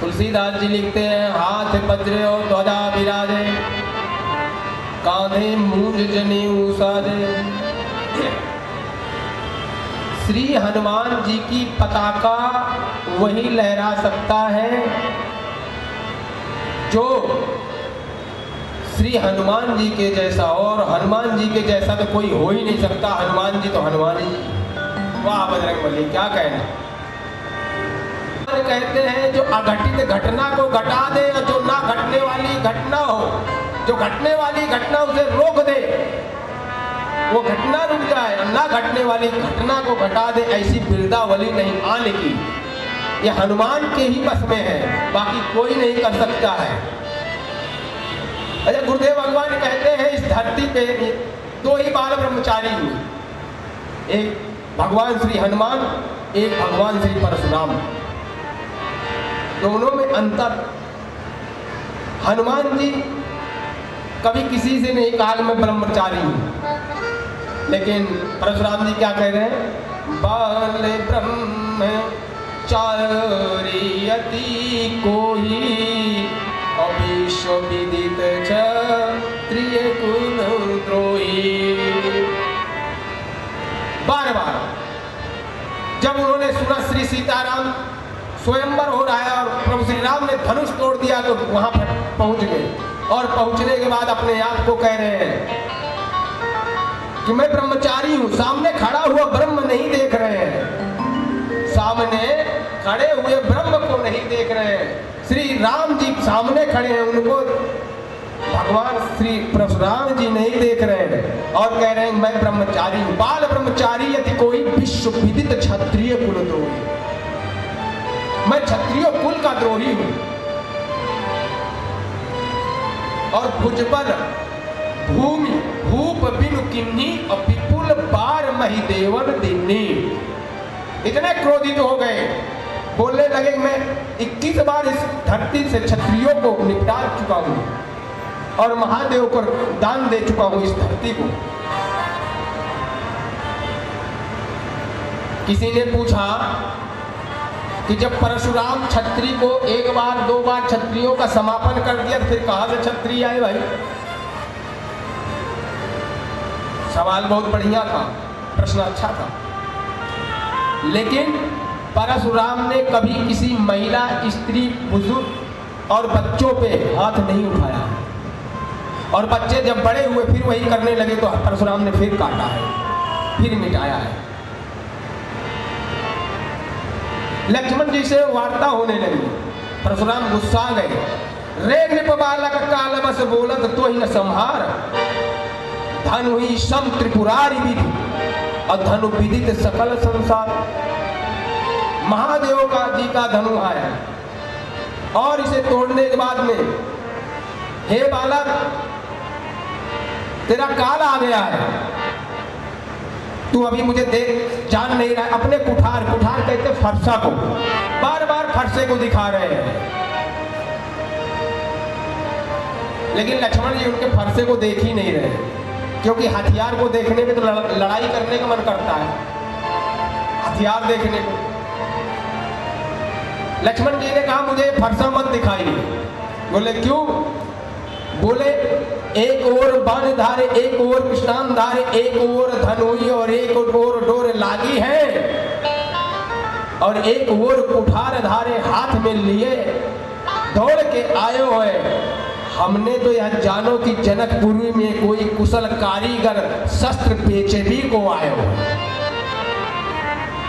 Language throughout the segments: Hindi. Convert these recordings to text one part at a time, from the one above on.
तुलसीदास जी लिखते हैं, हाथ वज्र और ध्वजा विराजे, कांधे मूंज जनेऊ साजे। श्री हनुमान जी की पताका वही लहरा सकता है जो श्री हनुमान जी के जैसा, और हनुमान जी के जैसा तो कोई हो ही नहीं सकता। हनुमान जी तो हनुमान जी। वाह बजरंगबली, क्या कहना। कहते हैं जो अघटित घटना को घटा दे और जो ना घटने वाली घटना हो, जो घटने वाली घटना उसे रोक दे, वो घटना रुक जाए, और ना घटने वाली घटना को घटा दे, ऐसी बिरदावली नहीं आने की। ये हनुमान के ही बस में है, बाकी कोई नहीं कर सकता है। अच्छा, गुरुदेव भगवान कहते हैं इस धरती पे दो ही बाल ब्रह्मचारी हुए, एक भगवान श्री हनुमान, एक भगवान श्री परशुराम। दोनों में अंतर। हनुमान जी कभी किसी से नहीं कहा कि मैं ब्रह्मचारी हूं, लेकिन परशुराम जी क्या कह रहे हैं, बाल ब्रह्मचारी अति कोई, अविश्व विदित क्षत्रिय कुल द्रोही। बार बार जब उन्होंने सुना श्री सीताराम स्वयंवर हो रहा है और प्रभु श्री राम ने धनुष तोड़ दिया, तो वहां पर पहुंच गए, और पहुंचने के बाद अपने आप को कह रहे हैं कि मैं ब्रह्मचारी हूं। सामने खड़ा हुआ ब्रह्म नहीं देख रहे हैं, सामने खड़े हुए ब्रह्म को नहीं देख रहे हैं। श्री राम जी सामने खड़े हैं, उनको भगवान श्री परशुराम जी नहीं देख रहे हैं, और कह रहे हैं मैं ब्रह्मचारी हूं। बाल ब्रह्मचारी यदि कोई विश्व विदित क्षत्रिय कुल द्रोही, मैं क्षत्रिय कुल का द्रोही हूं। और भुज पर भूमि भूप बिनु किन्नी, और विपुल बार मही देवन दिन्नी। इतने क्रोधित हो गए, बोलने लगे मैं 21 बार इस धरती से क्षत्रियों को निपटा चुका हूं, और महादेव को दान दे चुका हूं इस धरती को। किसी ने पूछा कि जब परशुराम क्षत्रिय को एक बार दो बार क्षत्रियों का समापन कर दिया, फिर कहां से क्षत्रिय आए भाई? सवाल बहुत बढ़िया था, प्रश्न अच्छा था, लेकिन परशुराम ने कभी किसी महिला, स्त्री, बुजुर्ग और बच्चों पे हाथ नहीं उठाया, और बच्चे जब बड़े हुए फिर वही करने लगे तो परशुराम ने फिर काटा है, फिर मिटाया है। लक्ष्मण जी से वार्ता होने लगी, परशुराम गुस्सा गए, रे नृप बालक काल बस बोलत तो ही न संहार, धन हुई सम त्रिपुरारी विधि, और धनु विदित सकल संसार। महादेव का जी का धनु आया, और इसे तोड़ने के बाद में, हे बालक तेरा काल आ गया है, तू अभी मुझे देख जान नहीं रहा है। अपने कुठार, कुठार कहते फरसा को, बार बार फरसे को दिखा रहे हैं, लेकिन लक्ष्मण जी उनके फरसे को देख ही नहीं रहे, क्योंकि हथियार को देखने में तो लड़ाई करने का मन करता है, हथियार देखने को। लक्ष्मण जी ने कहा मुझे फरसा मत दिखाइए। बोले क्यों? बोले एक ओर बाण धारे, एक ओर कृष्णान धारे, एक ओर धनुई और एक ओर डोर लागी है, और एक ओर कुठार धारे हाथ में लिए दौड़ के आए हुए। हमने तो यह जानो कि जनकपुरी में कोई कुशल कारीगर शस्त्र बेचे भी को आए हो।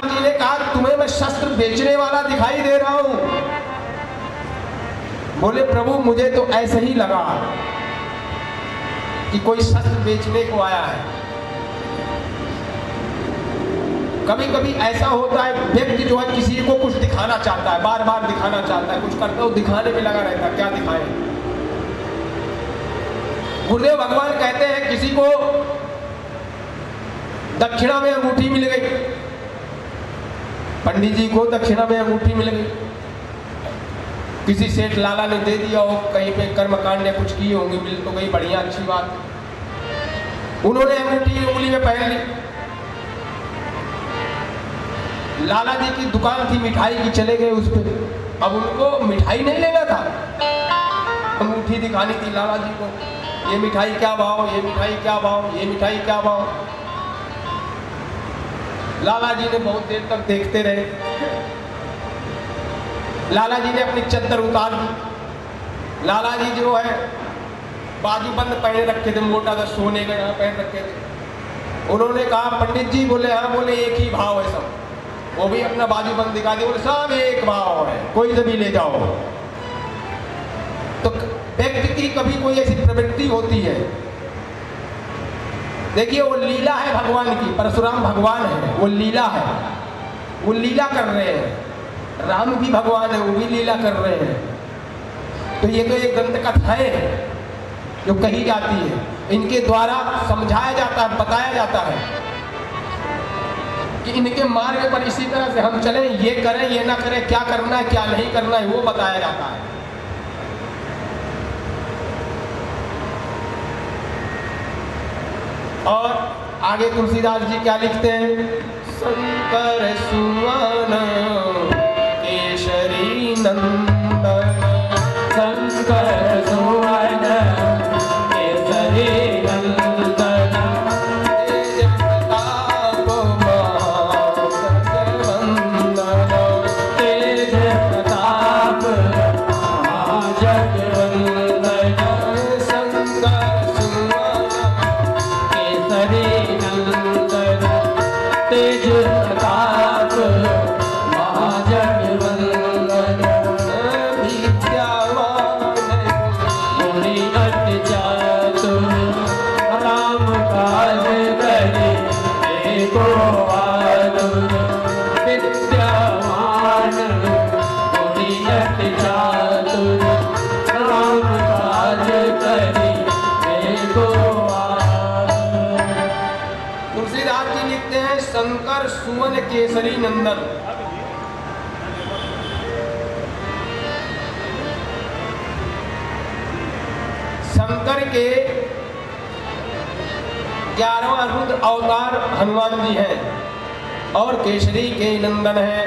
जी ने कहा तुम्हें मैं शस्त्र बेचने वाला दिखाई दे रहा हूं। बोले प्रभु मुझे तो ऐसे ही लगा कि कोई शस्त्र बेचने को आया है। कभी कभी ऐसा होता है, व्यक्ति जो है किसी को कुछ दिखाना चाहता है, बार बार दिखाना चाहता है, कुछ करता है, दिखाने में लगा रहता है, क्या दिखाए। गुरुदेव भगवान कहते हैं किसी को दक्षिणा में अंगूठी मिल गई, पंडित जी को दक्षिणा में अंगूठी मिल गई, किसी सेठ लाला ने दे दिया हो, कहीं पे कर्मकांड ने कुछ किए होंगे, मिल तो गई, बढ़िया अच्छी बात। उन्होंने अंगूठी उंगली में पहन ली। लाला जी की दुकान थी मिठाई की, चले गए उस पर, अब उनको मिठाई नहीं लेना था, अंगूठी दिखानी थी लाला जी को, ये मिठाई क्या भाव, ये मिठाई क्या भाव, ये मिठाई क्या भाव। लाला जी ने बहुत देर तक देखते रहे। लाला जी ने अपनी चद्दर उतार दी। लाला जी जो है बाजूबंद पहने रखे थे, मोटा सा सोने का यहाँ पहन रखे थे। उन्होंने कहा पंडित जी, बोले हाँ, बोले एक ही भाव है सब। वो भी अपना बाजूबंद दिखा दिया, बोले सब एक भाव है, कोई से भी ले जाओ। तो व्यक्ति की कभी कोई ऐसी प्रवृत्ति होती है, देखिए वो लीला है भगवान की, परशुराम भगवान है, वो लीला है, वो लीला कर रहे हैं। राम भी भगवान है, वो भी लीला कर रहे हैं। तो ये तो एक ग्रंथ कथा है जो कही जाती है, इनके द्वारा समझाया जाता है, बताया जाता है कि इनके मार्ग पर इसी तरह से हम चलें, ये करें, ये ना करें, क्या करना है, क्या नहीं करना है, वो बताया जाता है। और आगे तुलसीदास जी क्या लिखते हैं? शंकर सुमन केशरी नंदन, शंकर सुमन केसरी नंदन, तेज प्रताप महाजगवंदन, तेज प्रताप महाजगवंदन, शंकर सुमन केसरी नंदन, तेज प्रताप महाजगवंदन, विद्यावान मुनि अति चातुर, राम काज करे एको आतुर, विद्यावान मुनि अति चातुर, राम काज करे एको आतुर। तुलसीदास जी लिखते हैं शंकर सुमन केसरी नंदन। शंकर के 11वां रुद्र अवतार हनुमान जी हैं और केसरी के नंदन हैं।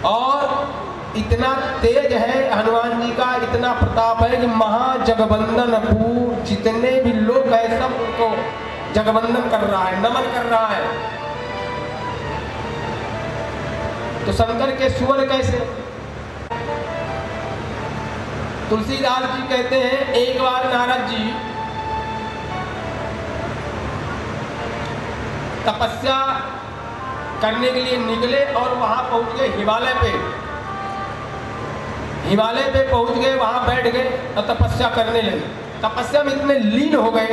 और इतना तेज है हनुमान जी का, इतना प्रताप है कि महाजगवंदन पूर जितने भी लोग हैं सब उनको जगवंदन कर रहा है, नमन कर रहा है। तो शंकर के सुवन कैसे? तुलसीदास जी कहते हैं एक बार नारद जी तपस्या करने के लिए निकले और वहां पहुंच गए हिमालय पे। हिमालय पे पहुंच गए, वहां बैठ गए और तपस्या करने लगे। तपस्या में इतने लीन हो गए,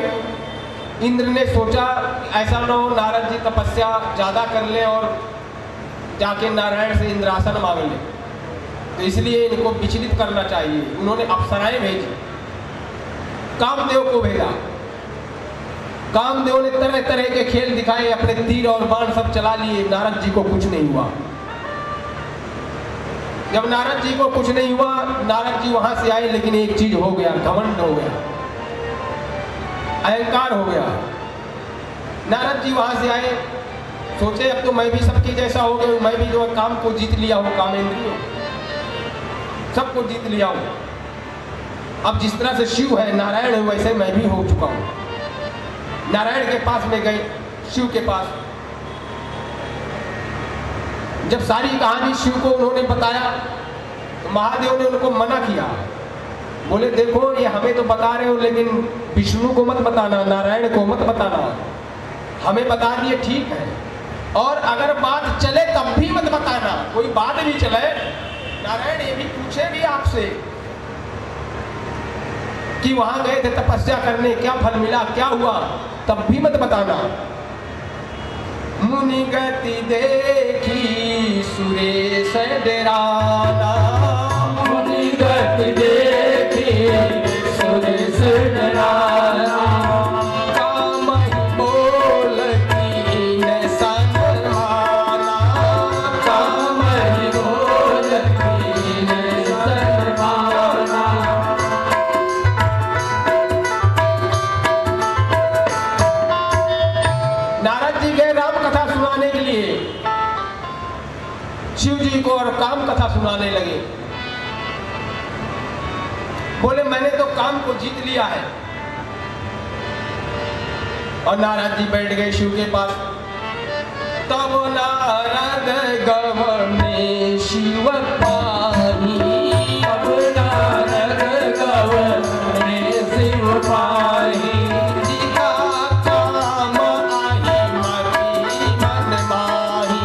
इंद्र ने सोचा ऐसा न हो नारद जी तपस्या ज्यादा कर ले और जाके नारायण से इंद्रासन मांग ले, तो इसलिए इनको विचलित करना चाहिए। उन्होंने अप्सराएं भेजी, कामदेव को भेजा। कामदेव ने तरह तरह के खेल दिखाए, अपने तीर और बाण सब चला लिए, नारद जी को कुछ नहीं हुआ। जब नारद जी को कुछ नहीं हुआ, नारद जी वहां से आए, लेकिन एक चीज हो गया, घमंड हो गया, अहंकार हो गया। नारद जी वहां से आए, सोचे अब तो मैं भी सबके जैसा हो गया, मैं भी जो काम को जीत लिया हूं, कामेंद्रियों सबको जीत लिया हूं। अब जिस तरह से शिव है, नारायण है, वैसे मैं भी हो चुका हूं। नारायण के पास में गए, शिव के पास। जब सारी कहानी शिव को उन्होंने बताया तो महादेव ने उनको मना किया, बोले देखो ये हमें तो बता रहे हो, लेकिन विष्णु को मत बताना, नारायण को मत बताना। हमें बता दिए ठीक है, और अगर बात चले तब भी मत बताना। कोई बात भी चले, नारायण ये भी पूछे भी आपसे कि वहां गए थे तपस्या करने, क्या फल मिला, क्या हुआ, तब भी मत बताना। मुनि गति देखी सुरेश डराना, मुनि गति देखी सुरेश डराना, काम बोल कीन सनमाना, काम बोल कीन सनमाना। नारद जी गए राम कथा सुनाने के लिए शिव जी को, और काम कथा सुनाने मारने लगे। बोले मैंने तो काम को जीत लिया है। और नारद जी बैठ गए शिव के पास। तब नारद गवने शिव पाही, तब नारद गवने शिव पाही, जिका काम आही मति मन माही,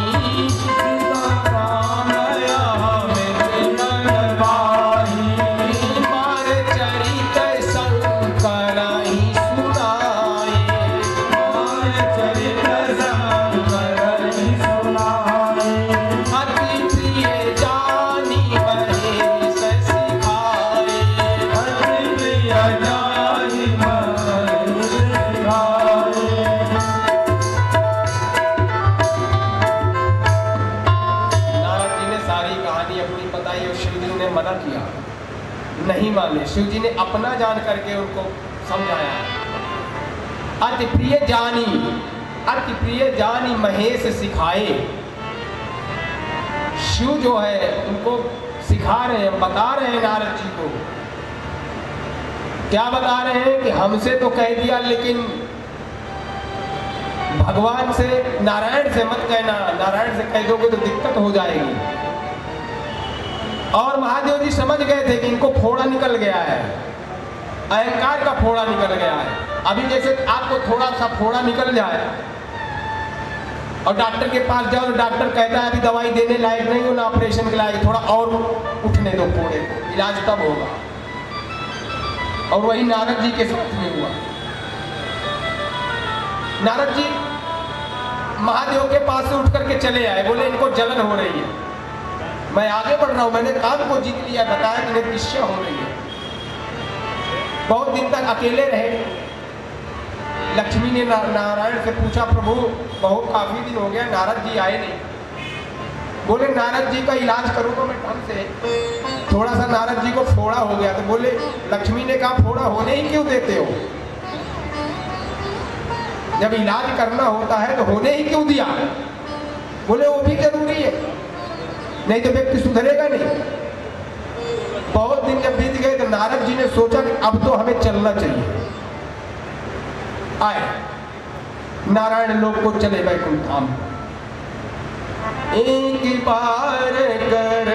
जिका काम आही मन माही, मार चरित शंकर ही सुनाए, मार चरित शंकर ही सुनाए, अति प्रिय जानी महेश सिखाए, अति प्रिय जाहि महेश सिखाए। नारद जी ने सारी कहानी अपनी बताई और शिव जी ने मना किया, नहीं माने। शिव जी ने अपना जान करके उनको समझाया। अति प्रिय जानी महेश सिखाए। शिव जो है उनको सिखा रहे हैं, बता रहे हैं नारद जी को। क्या बता रहे हैं कि हमसे तो कह दिया, लेकिन भगवान से, नारायण से मत कहना, नारायण से कह दोगे तो दिक्कत हो जाएगी। और महादेव जी समझ गए थे कि इनको फोड़ा निकल गया है, अहंकार का फोड़ा निकल गया है। अभी जैसे आपको थोड़ा सा फोड़ा निकल जाए और डॉक्टर के पास जाओ तो डॉक्टर कहता है अभी दवाई देने लायक नहीं हो, ना ऑपरेशन के लायक, थोड़ा और उठने दो फोड़े को, इलाज तब होगा। और वही नारद जी के साथ में हुआ। नारद जी महादेव के पास से उठ करके चले आए। बोले इनको जलन हो रही है, मैं आगे बढ़ रहा हूं, मैंने काम को जीत लिया, बताया कि इन्हें ईर्ष्या हो रही है। बहुत दिन तक अकेले रहे। लक्ष्मी ने नारायण से पूछा प्रभु बहुत काफी दिन हो गया नारद जी आए नहीं। बोले नारद जी का इलाज करूंगा मैं ढंग से। थोड़ा सा नारद जी को फोड़ा हो गया। तो बोले लक्ष्मी ने कहा फोड़ा होने ही क्यों देते हो, जब इलाज करना होता है तो होने ही क्यों दिया। बोले वो भी जरूरी है, नहीं तो व्यक्ति सुधरेगा नहीं। बहुत दिन जब बीत गए तो नारद जी ने सोचा कि अब तो हमें चलना चाहिए। आए नारायण लोक को चले वैकुंठ धाम। एक बार कर